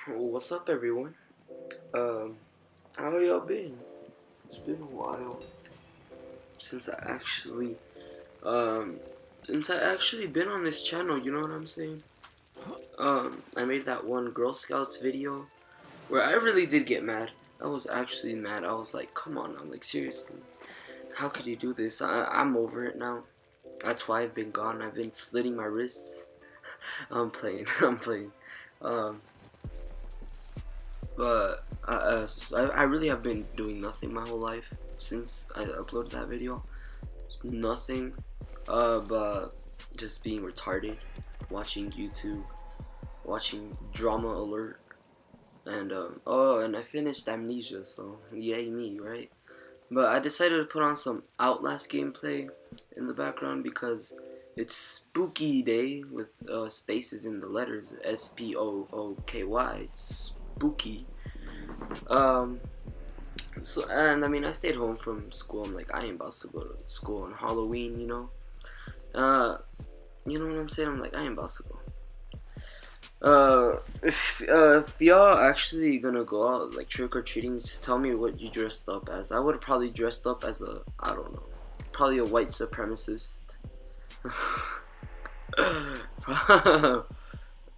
What's up, everyone? Um, how y'all been? It's been a while since I actually, um, been on this channel. You know what I'm saying? I made that one Girl Scouts video where I really did get mad. I was actually mad. I was like, come on, I'm like, seriously, how could you do this? I'm over it now. That's why I've been gone. I've been slitting my wrists. I'm playing. I'm playing. Um, But I really have been doing nothing my whole life since I uploaded that video. Nothing, but just being retarded, watching YouTube, watching Drama Alert, and and I finished Amnesia, so yay me, right? But I decided to put on some Outlast gameplay in the background because it's Spooky Day with spaces in the letters Spooky, spooky. Um, and I mean, I stayed home from school. I'm like, I ain't about to go to school on Halloween, you know? Uh, you know what I'm saying? I'm like, I ain't about to go. If y'all actually gonna go out, like, trick-or-treating, tell me what you dressed up as. I would probably dressed up as I don't know, probably a white supremacist.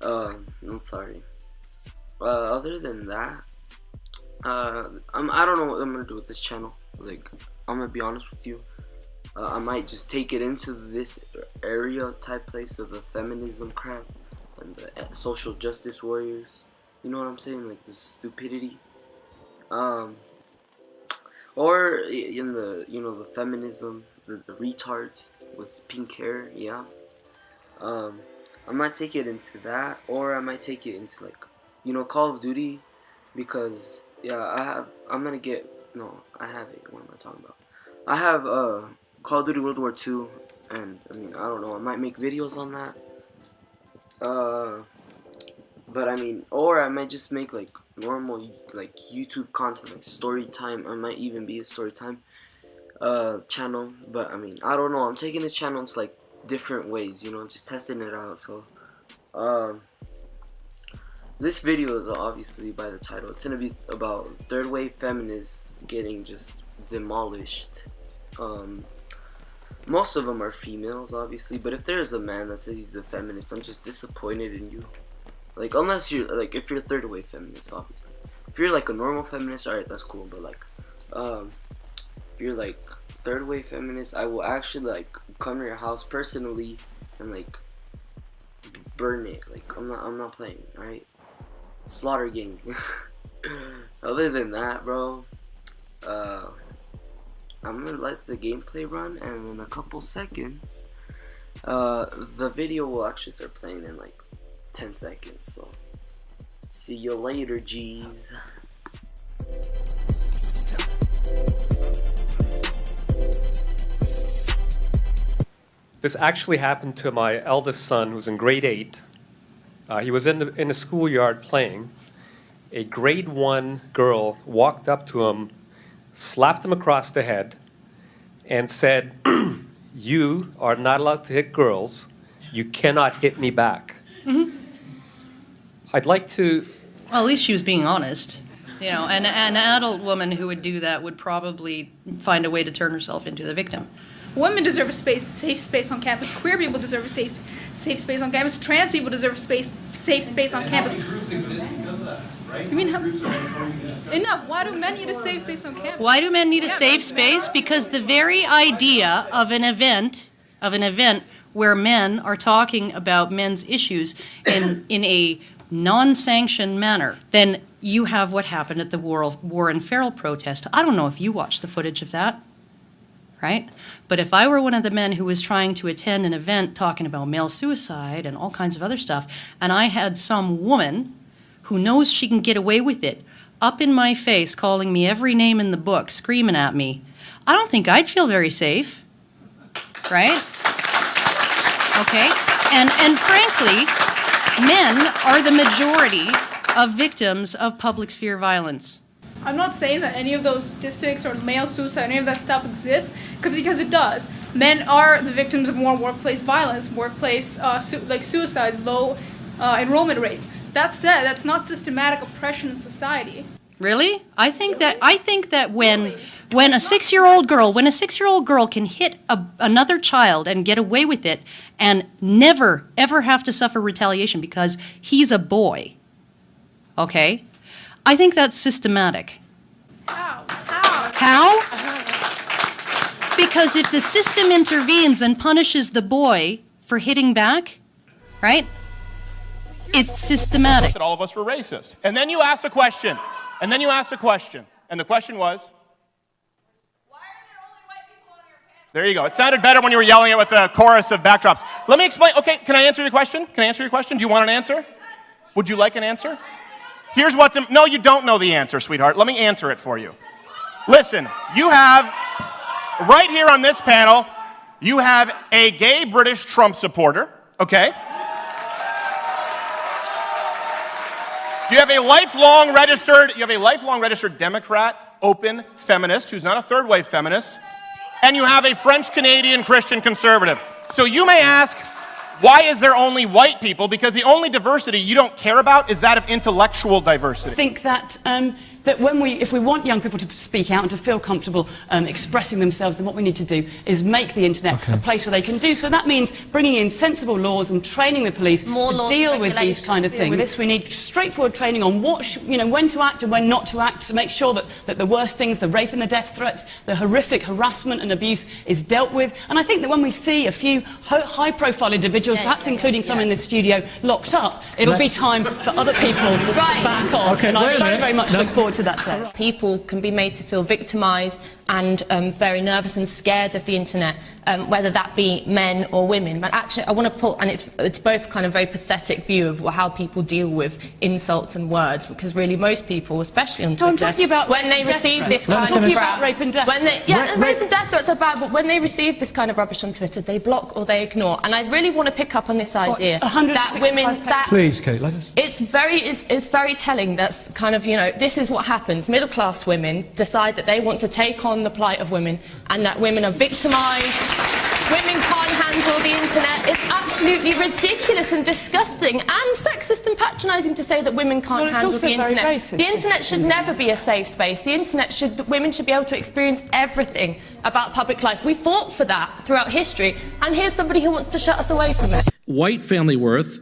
I'm sorry. Other than that, I don't know what I'm gonna do with this channel. Like, I'm gonna be honest with you. I might just take it into this area type place of the feminism crap and the social justice warriors. You know what I'm saying? Like the stupidity. Or in the the feminism, the retards with pink hair. Yeah. I might take it into that, or I might take it into like Call of Duty, because yeah, I'm gonna get, no, I have it. What am I talking about? I have Call of Duty World War II, and I mean, I don't know, I might make videos on that. But I mean, or I might just make like normal like YouTube content, like story time. I might even be a story time channel. But I mean, I don't know. I'm taking this channel into like different ways, just testing it out. So this video is obviously by the title. It's gonna be about third wave feminists getting just demolished. Most of them are females, obviously, but if there's a man that says he's a feminist, I'm just disappointed in you. Like, unless you're like, if you're a third wave feminist, obviously. If you're like a normal feminist, alright, that's cool. But like, if you're like third wave feminist, I will actually like come to your house personally and like burn it. Like, I'm not playing, alright? Slaughter gang. Other than that, bro, I'm gonna let the gameplay run, and in a couple seconds, the video will actually start playing in like 10 seconds. So, see you later, G's. This actually happened to my eldest son, who's in grade 8. He was in the schoolyard playing. A grade 1 girl walked up to him, slapped him across the head, and said, "You are not allowed to hit girls. You cannot hit me back." Mm-hmm. I'd like to... Well, at least she was being honest. And an adult woman who would do that would probably find a way to turn herself into the victim. Women deserve a safe space on campus. Queer people deserve a safe space on campus. Trans people deserve a safe space on campus. Groups exist because of that, right? You mean enough? Why do men need a safe space on campus? Why do men need a safe space? Because the very idea of an event where men are talking about men's issues in a non-sanctioned manner, then you have what happened at the Warren Farrell protest. I don't know if you watched the footage of that. Right? But if I were one of the men who was trying to attend an event talking about male suicide and all kinds of other stuff, and I had some woman who knows she can get away with it up in my face, calling me every name in the book, screaming at me, I don't think I'd feel very safe. Right? Okay? And frankly, men are the majority of victims of public sphere violence. I'm not saying that any of those statistics or male suicide, any of that stuff exists, because it does. Men are the victims of more workplace violence, workplace like suicides, low enrollment rates. That's not systematic oppression in society. Really? I think that when a 6-year-old girl can hit another child and get away with it and never ever have to suffer retaliation because he's a boy. Okay? I think that's systematic. How? How? Because if the system intervenes and punishes the boy for hitting back, right? It's systematic. That all of us were racist. And then you asked a question. And the question was? Why are there only white people on your panel? There you go. It sounded better when you were yelling it with a chorus of backdrops. Let me explain. Okay, can I answer your question? Do you want an answer? Would you like an answer? Here's what's no, you don't know the answer, sweetheart. Let me answer it for you. Listen, you have, right here on this panel, you have a gay British Trump supporter, okay? You have a lifelong registered Democrat, open feminist, who's not a third wave feminist, and you have a French-Canadian Christian conservative. So you may ask, why is there only white people? Because the only diversity you don't care about is that of intellectual diversity. I think that that if we want young people to speak out and to feel comfortable expressing themselves, then what we need to do is make the internet a place where they can do so. That means bringing in sensible laws and training the police to deal with these kind of things. With this, we need straightforward training on when to act and when not to act, to make sure that the worst things, the rape and the death threats, the horrific harassment and abuse is dealt with. And I think that when we see a few high-profile individuals, perhaps including some in this studio, locked up, it'll be time for other people to back off. And I very much look forward to that day. People can be made to feel victimised and very nervous and scared of the internet, whether that be men or women. But actually, I want to put, and it's both kind of very pathetic view of how people deal with insults and words, because really most people, especially on Twitter, I'm talking about when they receive this kind of rape and death. Rape and death threats are bad, but when they receive this kind of rubbish on Twitter, they block or they ignore. And I really want to pick up on this idea that women, Please, Kate, let us. it's very telling. That's kind of, this is what happens. Middle-class women decide that they want to take on the plight of women and that women are victimised. Women can't handle the internet. It's absolutely ridiculous and disgusting and sexist and patronising to say that women can't handle the internet. Racist. The internet should never be a safe space. The internet women should be able to experience everything about public life. We fought for that throughout history, and here's somebody who wants to shut us away from it. White family worth,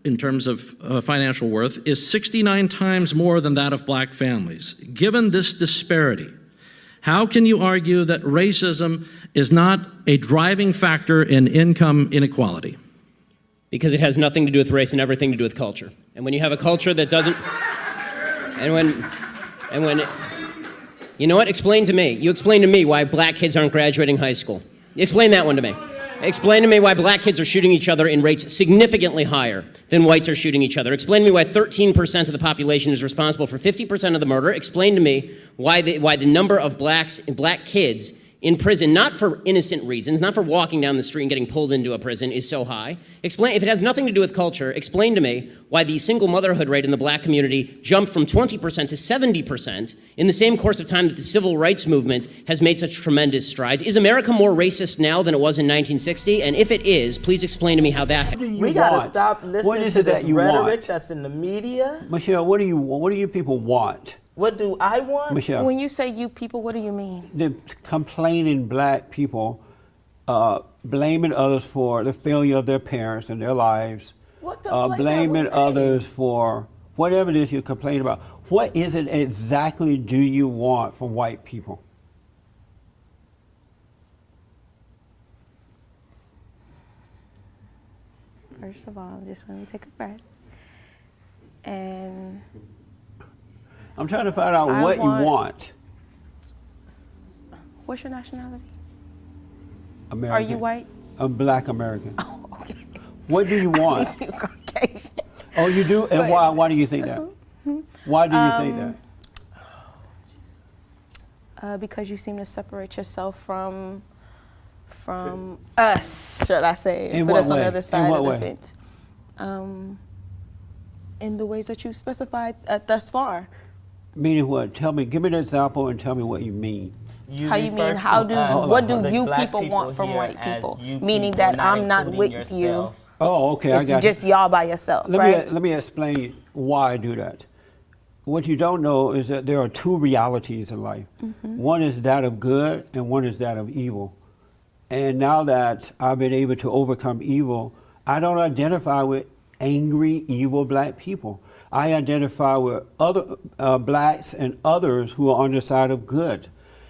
in terms of financial worth, is 69 times more than that of black families. Given this disparity, how can you argue that racism is not a driving factor in income inequality? Because it has nothing to do with race and everything to do with culture. And when you have a culture that doesn't, you know what? Explain to me. You explain to me why black kids aren't graduating high school. Explain that one to me. Explain to me why black kids are shooting each other in rates significantly higher than whites are shooting each other. Explain to me why 13% of the population is responsible for 50% of the murder. Explain to me why the number of black kids in prison, not for innocent reasons, not for walking down the street and getting pulled into a prison, is so high. Explain, if it has nothing to do with culture, explain to me why the single motherhood rate in the black community jumped from 20% to 70% in the same course of time that the civil rights movement has made such tremendous strides. Is America more racist now than it was in 1960? And if it is, please explain to me how that happened. We gotta stop listening to this rhetoric that's in the media. Michelle, what do you people want? What do I want? Michelle, when you say you people, what do you mean? The complaining black people, blaming others for the failure of their parents and their lives, blaming others for whatever it is you complain about. What is it exactly do you want from white people? First of all, I'm just going to take a breath. And I'm trying to find out what you want. What's your nationality? American. Are you white? I'm black American. Oh, okay. What do you want? You Caucasian. Oh, you do? And why do you think that? Why do you think that? Because you seem to separate yourself from us, should I say? In put what us on way? the other side In what of the way? fence. In the ways that you specified thus far. Meaning what? Tell me. Give me an example and tell me what you mean. How you mean? What do you people want from white people? Meaning that I'm not with you. Oh, okay, I It's got just y'all by yourself, right? Let me explain why I do that. What you don't know is that there are two realities in life. One is that of good and one is that of evil. And now that I've been able to overcome evil, I don't identify with angry, evil black people. I identify with other blacks and others who are on the side of good.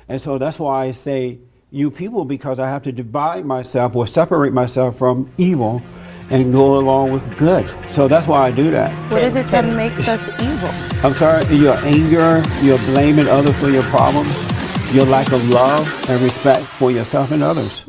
And so that's why I say you people, because I have to divide myself or separate myself from evil and go along with good. So that's why I do that. What is it that makes us evil? I'm sorry, your anger, your blaming others for your problems, your lack of love and respect for yourself and others.